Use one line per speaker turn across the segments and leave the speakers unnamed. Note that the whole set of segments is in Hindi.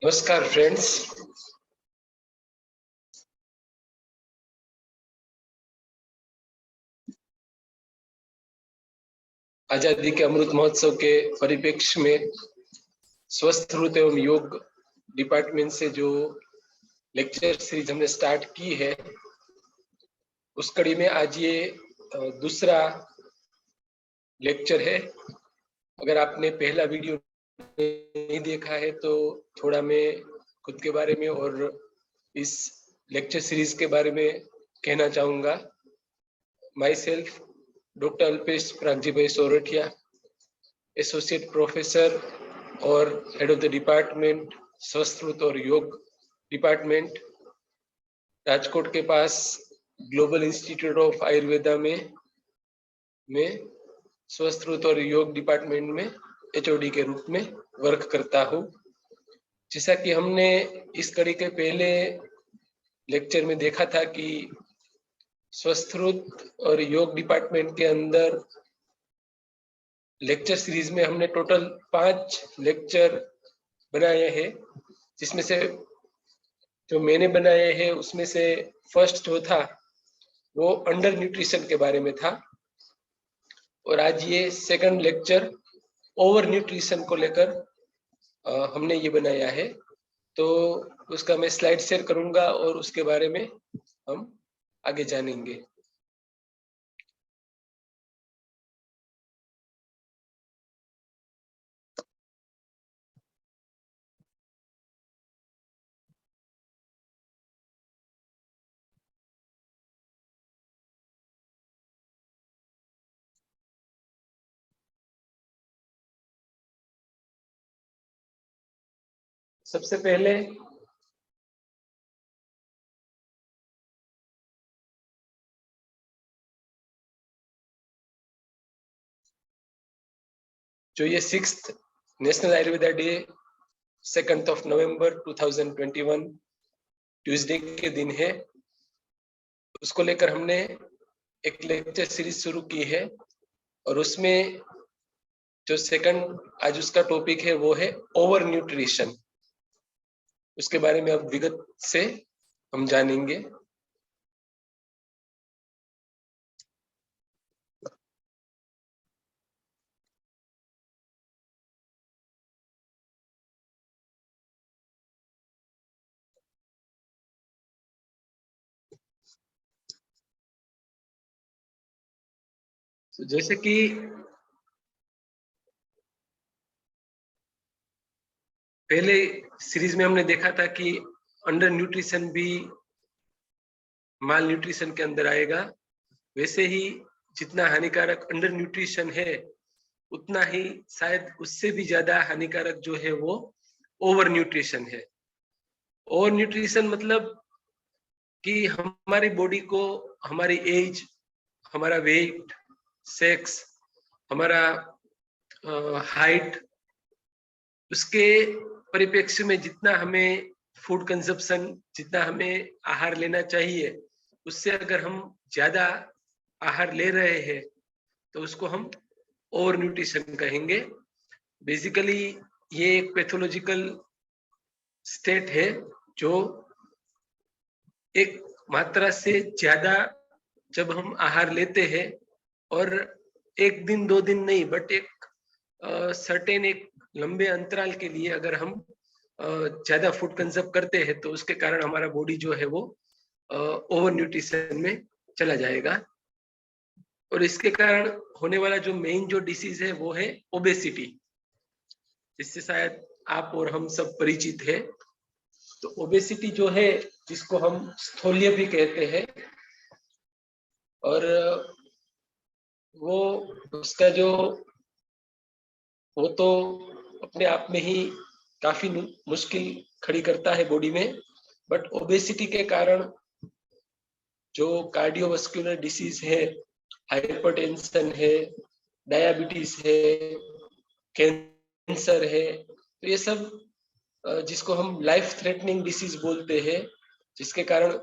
नमस्कार फ्रेंड्स। आजादी के अमृत महोत्सव के परिप्रेक्ष्य में स्वस्थ रूप एवं योग डिपार्टमेंट से जो लेक्चर सीरीज हमने स्टार्ट की है, उस कड़ी में आज ये दूसरा लेक्चर है। अगर आपने पहला वीडियो नहीं देखा है तो थोड़ा मैं खुद के बारे में और इस लेक्चर सीरीज के बारे में कहना चाहूँगा। माई सेल्फ डॉक्टर अल्पेश प्रागजी भाई सोरठिया, एसोसिएट प्रोफेसर और head of the department Sanskrit और योग डिपार्टमेंट, राजकोट के पास ग्लोबल इंस्टीट्यूट ऑफ आयुर्वेदा में संस्कृत और योग डिपार्टमेंट में एचओडी के रूप में वर्क करता हूँ। जैसा कि हमने इस कड़ी के पहले लेक्चर में देखा था कि संस्कृत और योग डिपार्टमेंट के अंदर लेक्चर सीरीज में हमने टोटल 5 लेक्चर बनाए हैं, जिसमें से जो मैंने बनाए हैं उसमें से फर्स्ट जो था वो अंडर न्यूट्रिशन के बारे में था, और आज ये सेकंड लेक्चर ओवर न्यूट्रिशन को लेकर हमने ये बनाया है। तो उसका मैं स्लाइड शेयर करूंगा और उसके बारे में हम आगे जानेंगे। सबसे पहले जो ये 6th national Ayurveda day 2nd of November 2021 Tuesday के दिन है, उसको लेकर हमने एक लेक्चर सीरीज शुरू की है, और उसमें जो सेकंड आज उसका टॉपिक है वो है ओवर न्यूट्रिशन। उसके बारे में अब विगत से हम जानेंगे। तो जैसे कि पहले सीरीज में हमने देखा था कि अंडर न्यूट्रिशन भी माल न्यूट्रिशन के अंदर आएगा, वैसे ही जितना हानिकारक अंडर न्यूट्रिशन है उतना ही शायद उससे भी ज्यादा हानिकारक जो है वो ओवर न्यूट्रिशन है। ओवर न्यूट्रिशन मतलब कि हमारी बॉडी को हमारी एज, हमारा वेट, सेक्स, हमारा हाइट, उसके परिप्रेक्ष्य में जितना हमें फूड कंजप्शन, जितना हमें आहार लेना चाहिए, उससे अगर हम ज्यादा आहार ले रहे हैं तो उसको हम ओवर न्यूट्रिशन कहेंगे। बेसिकली ये एक पैथोलॉजिकल स्टेट है जो एक मात्रा से ज्यादा जब हम आहार लेते हैं, और एक दिन 2 दिन नहीं बट एक सर्टेन एक लंबे अंतराल के लिए अगर हम ज्यादा फूड कंज्यूम करते हैं तो उसके कारण हमारा बॉडी जो है वो ओवर न्यूट्रिशन में चला जाएगा, और इसके कारण होने वाला जो मेन जो डिसीज है वो है ओबेसिटी, जिससे शायद आप और हम सब परिचित है। तो ओबेसिटी जो है, जिसको हम स्थूल्य भी कहते हैं, और वो उसका जो वो तो अपने आप में ही काफी मुश्किल खड़ी करता है बॉडी में, बट ओबेसिटी के कारण जो कार्डियोवास्कुलर डिसीज है, हाइपरटेंशन है, डायबिटीज है, कैंसर है, तो ये सब जिसको हम लाइफ थ्रेटनिंग डिसीज बोलते हैं, जिसके कारण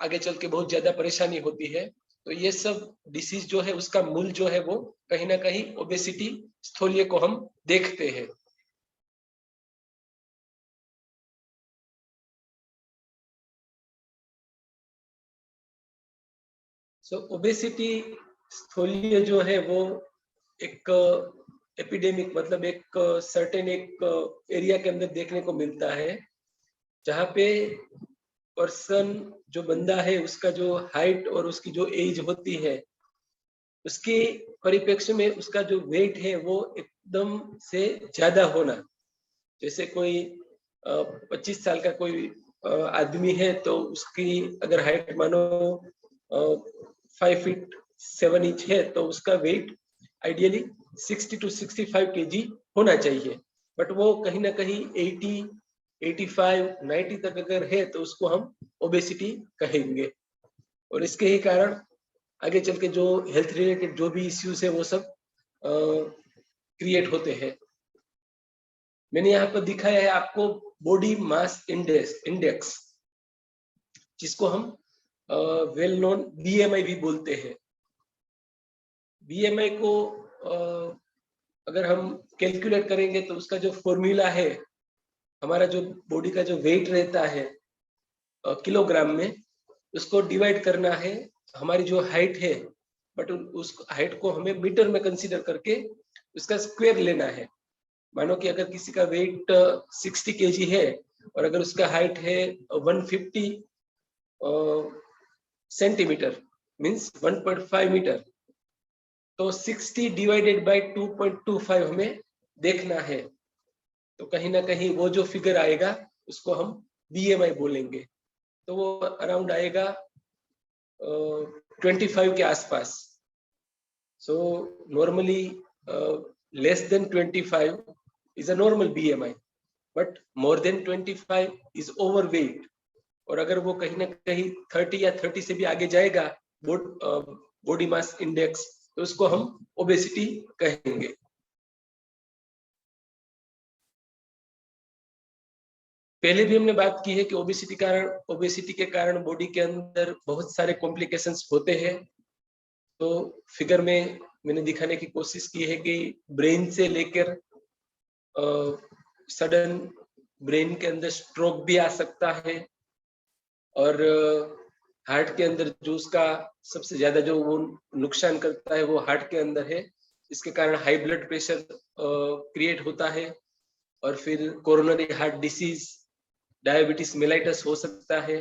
आगे चल के बहुत ज्यादा परेशानी होती है, तो ये सब डिसीज जो है उसका मूल जो है वो कहीं ना कहीं ओबेसिटी, स्थूल्य को हम देखते हैं। सो ओबेसिटी स्थूल्य जो है वो एक एपिडेमिक, मतलब एक सर्टेन एक एरिया के अंदर देखने को मिलता है, जहाँ पे पर्सन जो बंदा है उसका जो हाइट और उसकी जो एज होती है, उसके परिप्रेक्ष्य में उसका जो वेट है वो एकदम से ज्यादा होना। जैसे कोई 25 साल का कोई आदमी है तो उसकी अगर हाइट मानो 5 फीट 7 इंच है तो उसका वेट आइडियली 60 to 65 kg होना चाहिए, बट वो कहीं ना कहीं 80, 85, 90 तक अगर है तो उसको हम ओबेसिटी कहेंगे। और इसके ही कारण आगे चल के जो हेल्थ रिलेटेड जो भी इश्यूज है वो सब क्रिएट होते हैं। मैंने यहाँ पर दिखाया है आपको बॉडी मास इंडेक्स, जिसको हम वेल नोन बीएमआई भी बोलते हैं। बीएमआई को अगर हम कैलकुलेट करेंगे तो उसका जो फॉर्मूला है, हमारा जो बॉडी का जो वेट रहता है किलोग्राम में, उसको डिवाइड करना है हमारी जो हाइट है, बट उस हाइट को हमें मीटर में कंसीडर करके उसका स्क्वायर लेना है। मानो कि अगर किसी का वेट 60 kg है और अगर उसका हाइट है 150 सेंटीमीटर, मीन्स 1.5 मीटर, तो 60 डिवाइडेड बाय 2.25 हमें देखना है। तो कहीं ना कहीं वो जो फिगर आएगा उसको हम बीएमआई बोलेंगे। तो वो अराउंड आएगा 25 के आसपास। So normally less than 25 is a normal BMI, but more than 25 is overweight। और अगर वो कहीं ना कहीं 30 या 30 से भी आगे जाएगा बॉडी मास इंडेक्स, तो उसको हम ओबेसिटी कहेंगे। पहले भी हमने बात की है कि ओबेसिटी के कारण बॉडी के अंदर बहुत सारे कॉम्प्लिकेशंस होते हैं। तो फिगर में मैंने दिखाने की कोशिश की है कि ब्रेन से लेकर सडन ब्रेन के अंदर स्ट्रोक भी आ सकता है, और हार्ट के अंदर जो उसका सबसे ज्यादा जो वो नुकसान करता है वो हार्ट के अंदर है। इसके कारण हाई ब्लड प्रेशर क्रिएट होता है, और फिर coronary heart disease, diabetes mellitus हो सकता है।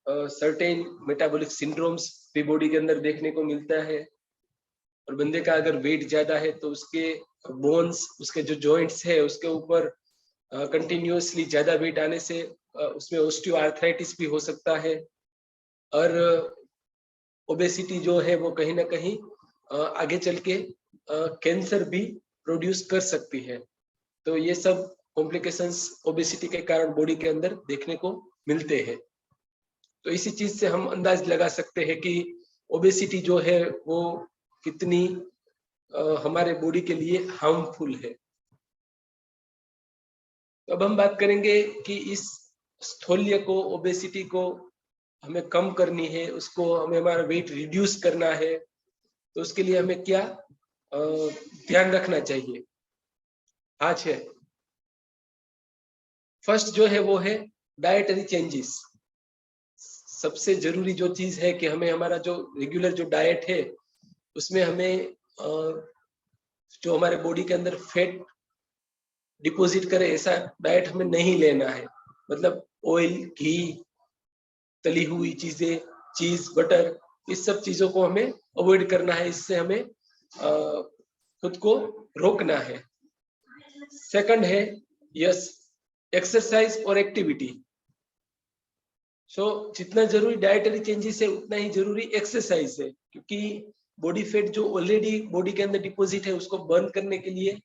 सर्टेन मेटाबॉलिक सिंड्रोम्स भी बॉडी के अंदर देखने को मिलता है। और बंदे का अगर वेट ज्यादा है तो उसके बोन्स, उसके जो जॉइंट्स है उसके ऊपर कंटिन्यूअसली ज्यादा वेट आने से उसमें ऑस्टियोआर्थराइटिस भी हो सकता है। और ओबेसिटी जो है वो कहीं ना कहीं आगे चल के कैंसर भी प्रोड्यूस कर सकती है। तो ये सब कॉम्प्लिकेशंस ओबेसिटी के कारण बॉडी के अंदर देखने को मिलते हैं। तो इसी चीज से हम अंदाज लगा सकते हैं कि ओबेसिटी जो है वो कितनी हमारे बॉडी के लिए हार्मफुल है। तो अब हम बात करेंगे कि इस स्थूल्य को, ओबेसिटी को हमें कम करनी है, उसको हमें हमारा वेट रिड्यूस करना है, तो उसके लिए हमें क्या ध्यान रखना चाहिए। आज है फर्स्ट जो है वो है डाइटरी चेंजेस। सबसे जरूरी जो चीज है कि हमें हमारा जो रेगुलर जो डाइट है उसमें हमें जो हमारे बॉडी के अंदर फैट डिपॉजिट करे ऐसा डाइट हमें नहीं लेना है। मतलब ऑयल, घी, तली हुई चीजें, चीज, बटर, इस सब चीजों को हमें अवॉइड करना है। इससे हमें खुद को रोकना है। सेकंड है यस एक्सरसाइज और एक्टिविटी। जितना जरूरी डाइटरी चेंजेस है उतना ही जरूरी एक्सरसाइज है, क्योंकि बॉडी फैट जो ऑलरेडी बॉडी के अंदर डिपॉजिट है उसको बर्न करने के लिए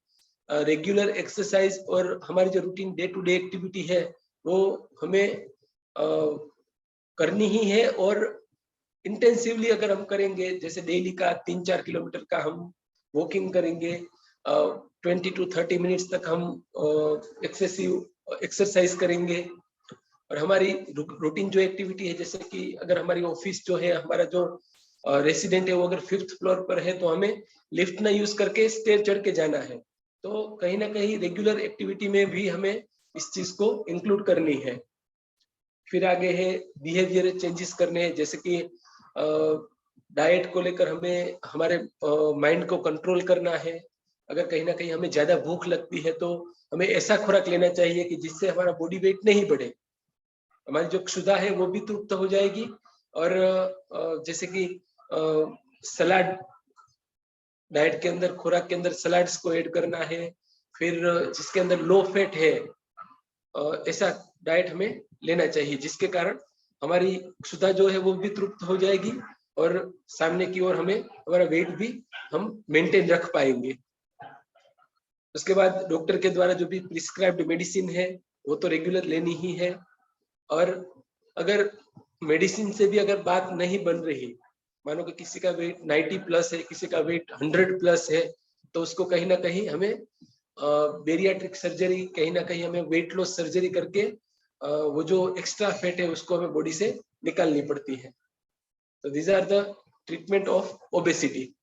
रेगुलर एक्सरसाइज और हमारी जो routine day to day activity है वो हमें करनी ही है। और इंटेंसिवली अगर हम करेंगे, जैसे डेली का 3-4 किलोमीटर का हम वॉकिंग करेंगे, 20 to 30 मिनट्स तक हम एक्सेसिव एक्सरसाइज करेंगे, और हमारी रूटीन जो एक्टिविटी है, जैसे कि अगर हमारी ऑफिस जो है, हमारा जो रेसिडेंट है वो अगर 5th फ्लोर पर है तो हमें लिफ्ट ना यूज करके स्टेयर चढ़ के जाना है। तो कहीं ना कहीं रेगुलर एक्टिविटी में भी हमें इस चीज को इंक्लूड करनी है। फिर आगे है बिहेवियर चेंजेस करने हैं, जैसे कि डाइट को लेकर हमें हमारे माइंड को कंट्रोल करना है। अगर कहीं ना कहीं हमें ज्यादा भूख लगती है तो हमें ऐसा खुराक लेना चाहिए कि जिससे हमारा बॉडी वेट नहीं बढ़े, हमारी जो क्षुधा है वो भी तृप्त हो जाएगी। और जैसे कि सलाद, डाइट के अंदर, खुराक के अंदर सलाड्स को ऐड करना है। फिर जिसके अंदर लो फैट है, ऐसा डाइट हमें लेना चाहिए जिसके कारण हमारी क्षुधा जो है वो भी तृप्त हो जाएगी और सामने की ओर हमें हमारा वेट भी हम मेंटेन रख पाएंगे। उसके बाद डॉक्टर के द्वारा जो भी प्रिस्क्राइब्ड मेडिसिन है वो तो रेगुलर लेनी ही है। और अगर मेडिसिन से भी अगर बात नहीं बन रही, मानो कि किसी का वेट 90 प्लस है, किसी का वेट 100 प्लस है, तो उसको कहीं ना कहीं हमें बेरियाट्रिक सर्जरी, कहीं ना कहीं हमें वेट लॉस सर्जरी करके वो जो एक्स्ट्रा फैट है उसको हमें बॉडी से निकालनी पड़ती है। तो these are the treatment of obesity.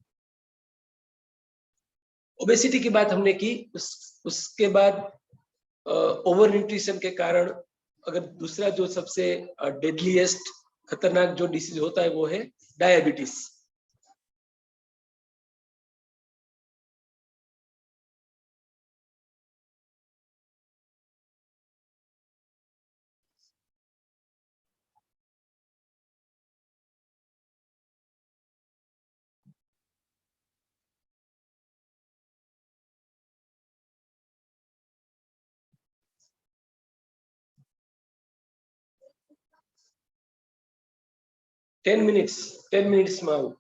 Obesity की बात हमने की। उसके बाद ओवर न्यूट्रिशन के कारण अगर दूसरा जो सबसे डेडलीस्ट खतरनाक जो डिसीज होता है वो है डायबिटीज। टेन मिनट्स में आऊं।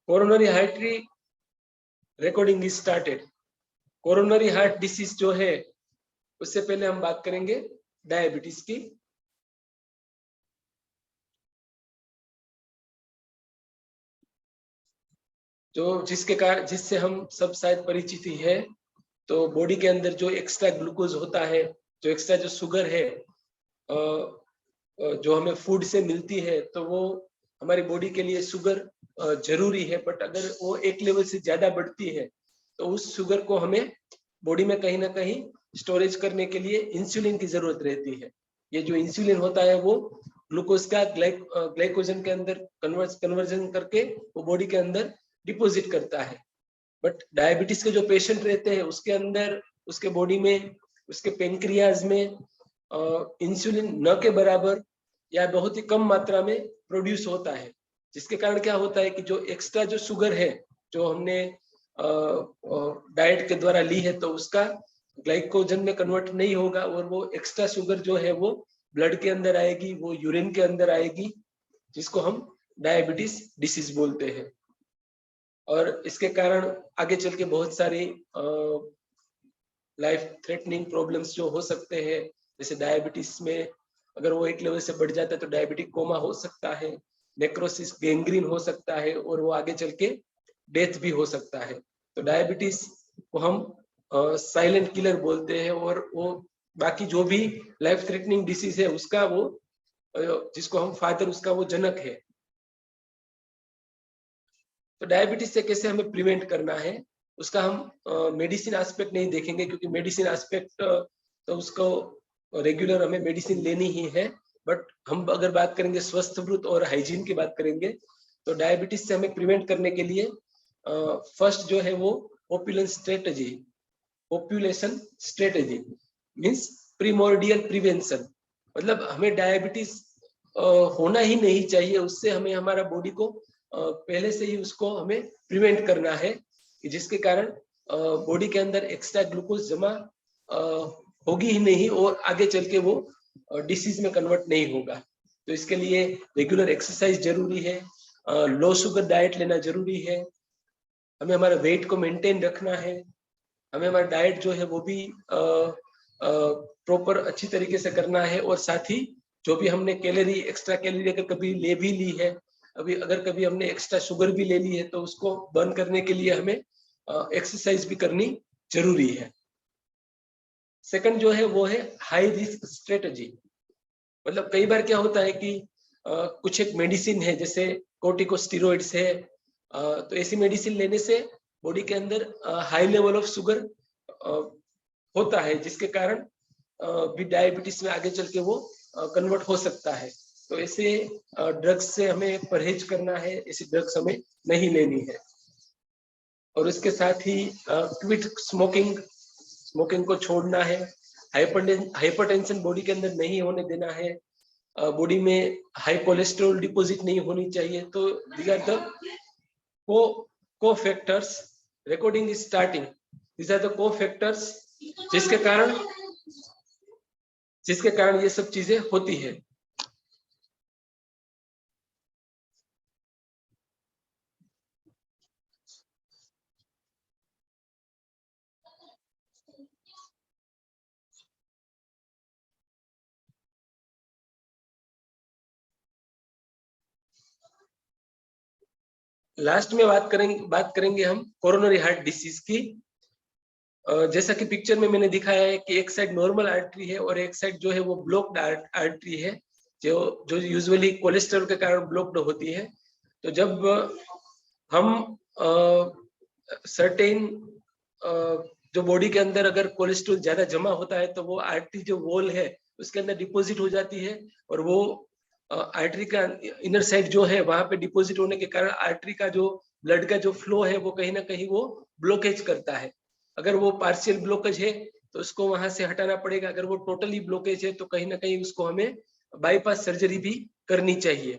Coronary artery recording is started. Coronary heart disease जो है उससे पहले हम बात करेंगे डायबिटीज की। जो जिसके कारण, जिससे हम सब शायद परिचित ही है, तो बॉडी के अंदर जो एक्स्ट्रा ग्लूकोज होता है, जो एक्स्ट्रा जो शुगर है जो हमें फूड से मिलती है, तो वो हमारी बॉडी के लिए शुगर जरूरी है। बट अगर वो एक लेवल से ज्यादा बढ़ती है तो उस शुगर को हमें बॉडी में कहीं ना कहीं स्टोरेज करने के लिए इंसुलिन की जरूरत रहती है। ये जो इंसुलिन होता है वो ग्लूकोज का ग्लाइकोजन के अंदर कन्वर्जन करके वो बॉडी के अंदर डिपॉजिट करता है। बट डायबिटीज के जो पेशेंट रहते हैं उसके अंदर, उसके बॉडी में, उसके पेनक्रियाज में इंसुलिन न के बराबर या बहुत ही कम मात्रा में प्रोड्यूस होता है, जिसके कारण क्या होता है कि जो एक्स्ट्रा जो शुगर है जो हमने डाइट के द्वारा ली है तो उसका ग्लाइकोजन में कन्वर्ट नहीं होगा और वो एक्स्ट्रा शुगर जो है वो ब्लड के अंदर आएगी, वो यूरिन के अंदर आएगी, जिसको हम डायबिटीज डिसीज बोलते हैं। और इसके कारण आगे चल के बहुत सारी लाइफ थ्रेटनिंग प्रॉब्लम्स जो हो सकते हैं, जैसे डायबिटीज में अगर वो एक लेवल से बढ़ जाता है तो डायबिटिक कोमा हो सकता है, नेक्रोसिस, गैंग्रीन हो सकता है और वो आगे चल के डेथ भी हो सकता है। तो डायबिटीज को हम साइलेंट किलर बोलते हैं और वो बाकी जो भी लाइफ थ्रेटनिंग डिसीज है उसका वो जिसको हम फादर, उसका वो जनक है। तो डायबिटीज से कैसे हमें प्रिवेंट करना है उसका हम मेडिसिन एस्पेक्ट नहीं देखेंगे, क्योंकि मेडिसिन एस्पेक्ट तो उसको रेगुलर हमें मेडिसिन लेनी ही है। बट हम अगर बात करेंगे स्वस्थ व्रत और हाइजीन की बात करेंगे तो डायबिटीज से हमें प्रिवेंट करने के लिए फर्स्ट जो है वो population strategy means primordial prevention. मतलब हमें डायबिटीज होना ही नहीं चाहिए, उससे हमें हमारा बॉडी को पहले से ही उसको हमें प्रिवेंट करना है कि जिसके कारण बॉडी के अंदर एक्स्ट्रा ग्लूकोज जमा होगी ही नहीं और आगे चल के वो डिसीज में कन्वर्ट नहीं होगा। तो इसके लिए रेगुलर एक्सरसाइज जरूरी है, लो शुगर डाइट लेना जरूरी है, हमें हमारा वेट को मेंटेन रखना है, हमें हमारा डाइट जो है वो भी प्रॉपर अच्छी तरीके से करना है। और साथ ही जो भी हमने कैलोरी, एक्स्ट्रा कैलोरी अगर कभी ले भी ली है, अभी अगर कभी हमने एक्स्ट्रा शुगर भी ले ली है तो उसको बर्न करने के लिए हमें एक्सरसाइज भी करनी जरूरी है। सेकंड जो है वो है हाई रिस्क स्ट्रेटजी। मतलब कई बार क्या होता है कि कुछ एक मेडिसिन है जैसे कोर्टिकोस्टेरॉइड्स है, तो ऐसी मेडिसिन लेने से बॉडी के अंदर हाई लेवल ऑफ शुगर होता है, जिसके कारण भी डायबिटीज में आगे चल के वो कन्वर्ट हो सकता है। तो ऐसे ड्रग्स से हमें परहेज करना है, ऐसी ड्रग्स हमें नहीं लेनी है। और इसके साथ ही क्विट स्मोकिंग को छोड़ना है। हाइपरटेंशन बॉडी के अंदर नहीं होने देना है। बॉडी में हाई कोलेस्ट्रॉल डिपॉजिट नहीं होनी चाहिए। तो these are the co-factors. Recording is starting. These are the co-factors जिसके कारण ये सब चीजें होती है। लास्ट में बात करेंगे हम कोरोनरी हार्ट डिसीज की। जैसा कि पिक्चर में मैंने दिखाया है कि एक साइड नॉर्मल आर्टरी है और एक साइड जो है वो ब्लॉक्ड आर्टरी है, जो यूजुअली कोलेस्ट्रॉल के कारण ब्लॉक्ड होती है। तो जब हम सर्टेन जो बॉडी के अंदर अगर कोलेस्ट्रॉल ज्यादा जमा होता है तो वो आर्टरी जो वॉल है उसके अंदर डिपॉजिट हो जाती है, और वो आर्टरी का इनर साइड जो है वहां पे डिपॉजिट होने के कारण आर्टरी का जो ब्लड का जो फ्लो है वो कहीं ना कहीं वो ब्लॉकेज करता है। अगर वो पार्शियल ब्लॉकेज है तो उसको वहां से हटाना पड़ेगा। अगर वो टोटली ब्लॉकेज है तो कहीं ना कहीं उसको हमें बाईपास सर्जरी भी करनी चाहिए।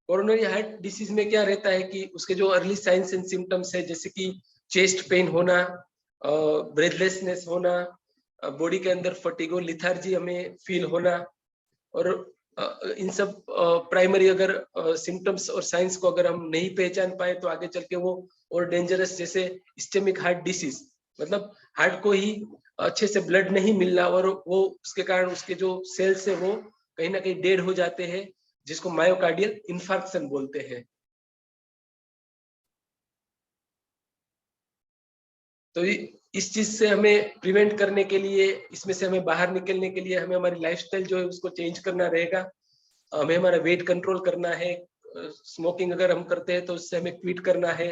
कोरोनरी हार्ट डिसीज में क्या रहता है कि उसके जो अर्ली साइंस एंड सिम्टम्स है, जैसे कि चेस्ट पेन होना, ब्रेथलेसनेस होना, बॉडी के अंदर फटीगो लिथार्जी हमें फील होना, और इन सब प्राइमरी अगर सिम्टम्स और साइंस को अगर हम नहीं पहचान पाए तो आगे चल के वो और डेंजरस, जैसे इस्टेमिक हार्ट डिसीज, मतलब हार्ट को ही अच्छे से ब्लड नहीं मिलना और वो उसके कारण उसके जो सेल्स है वो कहीं ना कहीं डेड हो जाते हैं, जिसको मायोकार्डियल इन्फार्क्शन बोलते हैं। तो इस चीज से हमें प्रिवेंट करने के लिए, इसमें से हमें बाहर निकलने के लिए हमें हमारी लाइफस्टाइल जो है उसको चेंज करना रहेगा। हमें हमारा वेट कंट्रोल करना है। स्मोकिंग अगर हम करते हैं तो उससे हमें क्विट करना है।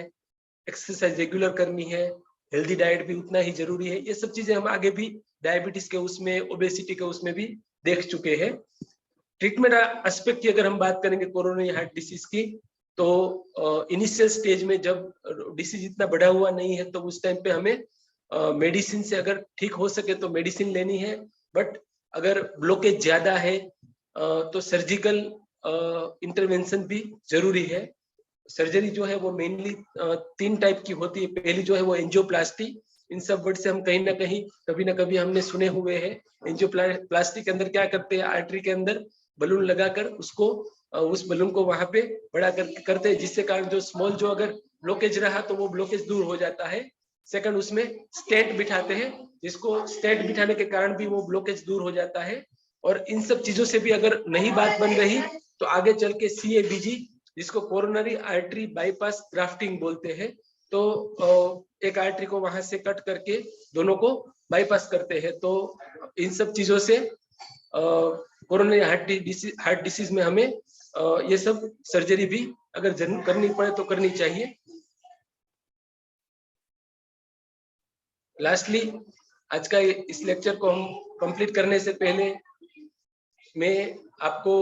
एक्सरसाइज रेगुलर करनी है। हेल्दी डाइट भी उतना ही जरूरी है। ये सब चीजें हम आगे भी डायबिटीज के उसमें, ओबेसिटी के उसमें भी देख चुके हैं। ट्रीटमेंट एस्पेक्ट की अगर हम बात करेंगे कोरोनरी हार्ट डिसीज की, तो इनिशियल स्टेज में जब डिसीज इतना बढ़ा हुआ नहीं है तो उस टाइम पे हमें मेडिसिन से अगर ठीक हो सके तो मेडिसिन लेनी है। बट अगर ब्लॉकेज ज्यादा है तो सर्जिकल इंटरवेंशन भी जरूरी है। सर्जरी जो है वो मेनली 3 टाइप की होती है। पहली जो है वो एंजियोप्लास्टी। इन सब वर्ड से हम कहीं ना कहीं कभी ना कभी हमने सुने हुए हैं। एंजियोप्लास्टी के अंदर क्या करते हैं, आर्टरी के अंदर बलून लगाकर उसको उस बलून को वहां पे बड़ा करते हैं, जिससे कारण जो स्मॉल जो अगर ब्लॉकेज रहा तो वो ब्लॉकेज दूर हो जाता है। सेकंड, उसमें स्टेंट बिठाते हैं, जिसको स्टेंट बिठाने के कारण भी वो ब्लॉकेज दूर हो जाता है। और इन सब चीजों से भी अगर नहीं बात बन रही तो आगे चल के CABG, जिसको कोरोनरी आर्टरी बाईपास ग्राफ्टिंग बोलते हैं, तो एक आर्टरी को वहां से कट करके दोनों को बाईपास करते हैं। तो इन सब चीजों से कोरोनरी हार्ट डिसीज में हमें ये सब सर्जरी भी अगर जरूर करनी पड़े तो करनी चाहिए। लास्टली, आज का इस लेक्चर को हम कंप्लीट करने से पहले मैं आपको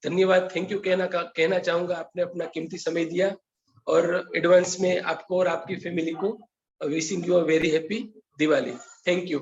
धन्यवाद, थैंक यू कहना चाहूंगा। आपने अपना कीमती समय दिया, और एडवांस में आपको और आपकी फैमिली को wishing you a very happy Diwali. Thank you.